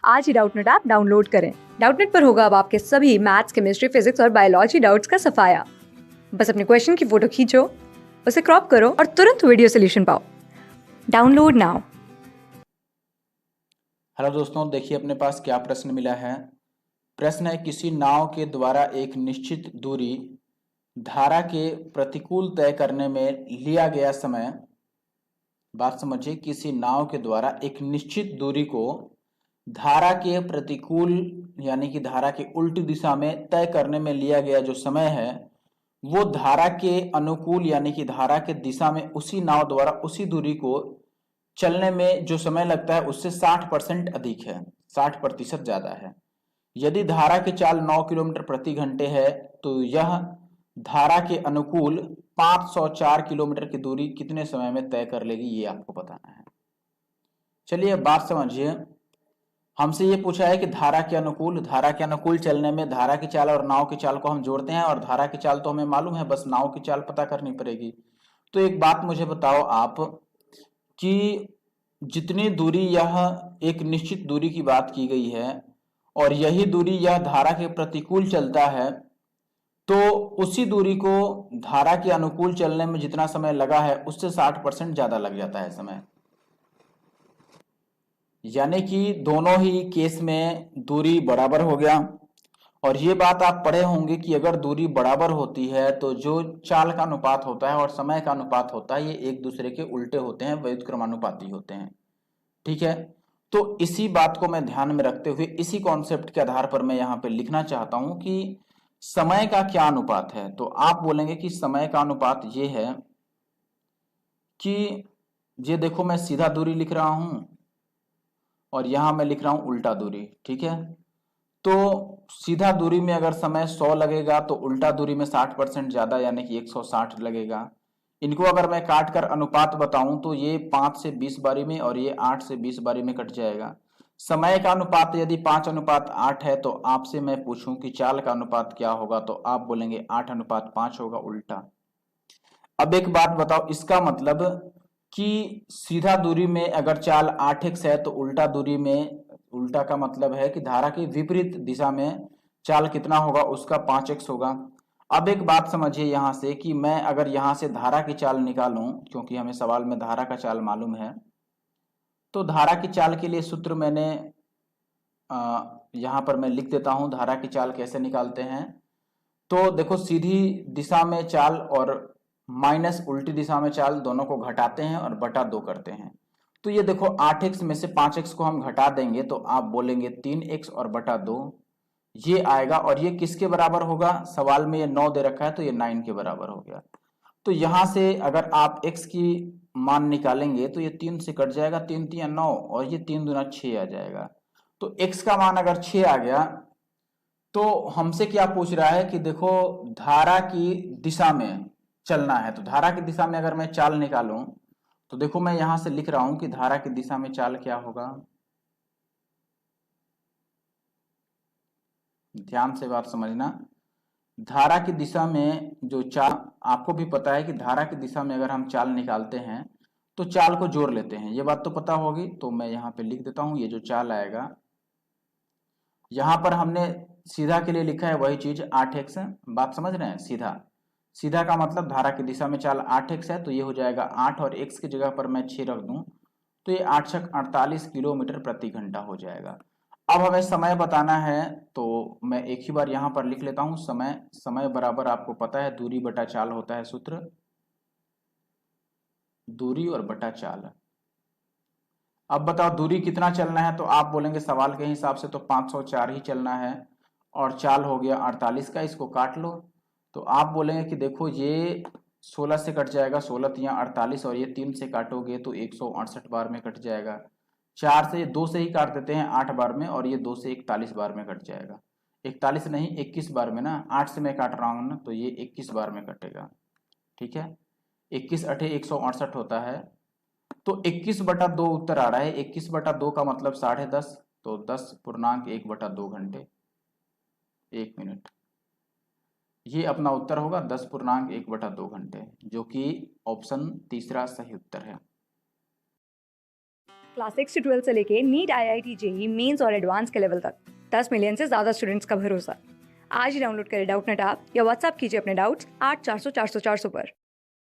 आज ही Doubtnut app download करें। Doubtnut पर होगा अब आपके सभी मैथ्स, केमिस्ट्री, फिजिक्स और बायोलॉजी डाउट्स का सफाया। बस अपने क्वेश्चन की फोटो खींचो, उसे क्रॉप करो और तुरंत वीडियो सोल्यूशन पाओ। Download now. हेलो दोस्तों, देखिए अपने पास क्या प्रश्न मिला है। प्रश्न है, किसी नाव के द्वारा एक निश्चित दूरी धारा के प्रतिकूल तय करने में लिया गया समय। बात समझिए, किसी नाव के द्वारा एक निश्चित दूरी को धारा के प्रतिकूल यानी कि धारा के उल्टी दिशा में तय करने में लिया गया जो समय है वो धारा के अनुकूल यानी कि धारा के दिशा में उसी नाव द्वारा उसी दूरी को चलने में जो समय लगता है उससे 60% अधिक है, 60% ज्यादा है। यदि धारा की चाल 9 किलोमीटर प्रति घंटे है तो यह धारा के अनुकूल 504 किलोमीटर की दूरी कितने समय में तय कर लेगी, ये आपको बताना है। चलिए अब बात समझिए। हमसे ये पूछा है कि धारा के अनुकूल चलने में धारा की चाल और नाव की चाल को हम जोड़ते हैं, और धारा की चाल तो हमें मालूम है, बस नाव की चाल पता करनी पड़ेगी। तो एक बात मुझे बताओ आप कि जितनी दूरी, यह एक निश्चित दूरी की बात की गई है और यही दूरी यह धारा के प्रतिकूल चलता है, तो उसी दूरी को धारा के अनुकूल चलने में जितना समय लगा है उससे 60% ज्यादा लग जाता है समय। यानी कि दोनों ही केस में दूरी बराबर हो गया। और ये बात आप पढ़े होंगे कि अगर दूरी बराबर होती है तो जो चाल का अनुपात होता है और समय का अनुपात होता है ये एक दूसरे के उल्टे होते हैं, व्युत्क्रमानुपाती होते हैं। ठीक है, तो इसी बात को मैं ध्यान में रखते हुए इसी कॉन्सेप्ट के आधार पर मैं यहाँ पे लिखना चाहता हूं कि समय का क्या अनुपात है। तो आप बोलेंगे कि समय का अनुपात ये है कि ये देखो, मैं सीधा दूरी लिख रहा हूं और यहां मैं लिख रहा हूं उल्टा दूरी। ठीक है, तो सीधा दूरी में अगर समय 100 लगेगा तो उल्टा दूरी में 60% ज्यादा यानी कि 160 लगेगा। इनको अगर मैं काट कर अनुपात बताऊं तो ये 5 से 20 बारी में और ये 8 से 20 बारी में कट जाएगा। समय का अनुपात यदि 5:8 है तो आपसे मैं पूछूं कि चाल का अनुपात क्या होगा, तो आप बोलेंगे 8:5 होगा, उल्टा। अब एक बात बताओ, इसका मतलब कि सीधा दूरी में अगर चाल 8x है तो उल्टा दूरी में, उल्टा का मतलब है कि धारा की विपरीत दिशा में चाल कितना होगा, उसका 5x होगा। अब एक बात समझिए यहां से कि मैं अगर यहां से धारा की चाल निकालूं, क्योंकि हमें सवाल में धारा का चाल मालूम है, तो धारा की चाल के लिए सूत्र मैंने यहां पर मैं लिख देता हूं धारा की चाल कैसे निकालते हैं। तो देखो, सीधी दिशा में चाल और माइनस उल्टी दिशा में चाल दोनों को घटाते हैं और बटा 2 करते हैं। तो ये देखो 8x में से 5x को हम घटा देंगे तो आप बोलेंगे 3x और बटा 2 ये आएगा। और ये किसके बराबर होगा, सवाल में ये 9 दे रखा है तो ये 9 के बराबर हो गया। तो यहां से अगर आप x की मान निकालेंगे तो ये 3 से कट जाएगा, 3 3 9 और ये 3 दूना 6 आ जाएगा। तो x का मान अगर 6 आ गया तो हमसे क्या पूछ रहा है कि देखो धारा की दिशा में चलना है। तो धारा की दिशा में अगर मैं चाल निकालूं तो देखो मैं यहां से लिख रहा हूं कि धारा की दिशा में चाल क्या होगा। ध्यान से बात समझना। धारा की दिशा में जो चाल, आपको भी पता है कि धारा की दिशा में अगर हम चाल निकालते हैं तो चाल को जोड़ लेते हैं, ये बात तो पता होगी। तो मैं यहाँ पे लिख देता हूं, ये जो चाल आएगा यहां पर हमने सीधा के लिए लिखा है वही चीज 8x है। बात समझ रहे हैं, सीधा, सीधा का मतलब धारा की दिशा में चाल 8x है तो ये हो जाएगा 8 और x की जगह पर मैं 6 रख दूं तो ये 8 छक 48 किलोमीटर प्रति घंटा हो जाएगा। अब हमें समय बताना है तो मैं एक ही बार यहां पर लिख लेता हूं समय। समय बराबर आपको पता है दूरी बटा चाल होता है सूत्र, दूरी और बटा चाल। अब बताओ दूरी कितना चलना है, तो आप बोलेंगे सवाल के हिसाब से तो 504 ही चलना है और चाल हो गया 48 का, इसको काट लो। तो आप बोलेंगे कि देखो ये 16 से कट जाएगा, 16 तिया 48 और ये 3 से काटोगे तो 168 बार में कट जाएगा। 4 से 2 से ही काट देते हैं 8 बार में और ये 2 से 41 बार में कट जाएगा। 41 नहीं 21 बार में ना, 8 से मैं काट रहा हूँ ना तो ये 21 बार में कटेगा। ठीक है, 21 अठे 168 होता है। तो 21/2 उत्तर आ रहा है। 21/2 का मतलब 10.5, तो 10.1/2 घंटे 1 मिनट, ये अपना उत्तर होगा 10.1/2 घंटे, जो कि ऑप्शन तीसरा सही उत्तर है। क्लास 6 से 12 से लेके नीट, IIT, जेई मेंस और एडवांस के लेवल तक 10 मिलियन से ज्यादा स्टूडेंट्स का भरोसा। आज ही डाउनलोड करें डाउटनेट ऐप या व्हाट्सएप कीजिए अपने डाउट्स 8400 400 400 पर।